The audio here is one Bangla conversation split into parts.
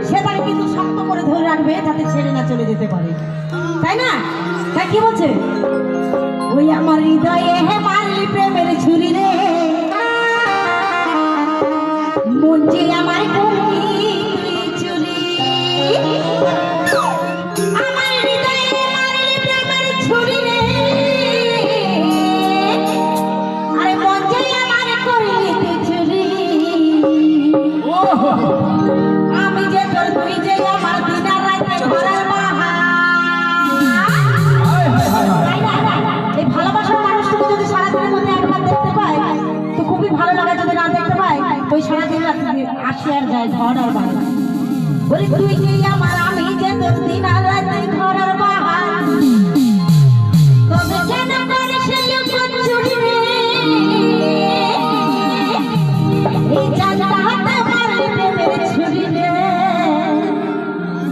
সে তাকে কিন্তু শক্ত করে ধরে রাখবে যাতে ছেড়ে না চলে যেতে পারে, তাই না? তাই কি বলছে? ওই আমার হৃদয়ে হে মারলি প্রেমের ছুরি রে, মন যে আমার করলি তুই চুরি। আমার হৃদয়ে মারলি প্রেমের ছুরি রে, আরে মন যে আমার করলি তুই চুরি। ও আমি যে তোর, তুই যে আমার দিন আর রাতে ঘরের বাহার। এই ভালোবাসার মানুষটাকে যদি সারাদিনের মধ্যে একবার দেখতে পাই তো খুবই ভালো লাগে, যদি না দেখতে পাই ওই সারাদিন রাত্রি আসে আর যায় ঘর আর বাহার। বলি তুই যে আমার, আমি যে তোর দিন আর রাতে ঘরের বাহার। তবে কেন করিস লুকোন চুরি রে, এই জানটা হাতে মারলি প্রেমের ছুরি রে,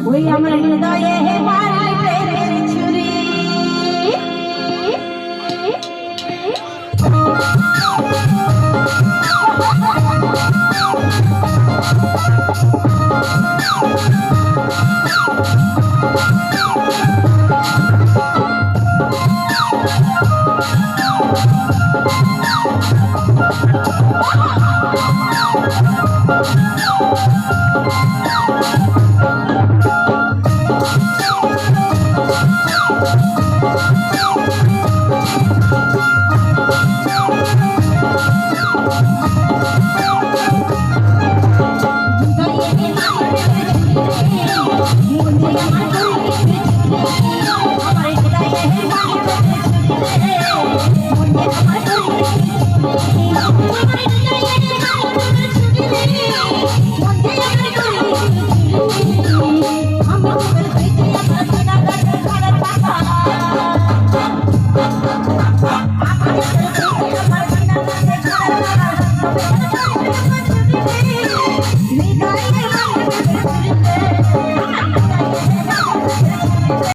ওই আমার হৃদয়ে হে মারলি প্রেমের ছুরি।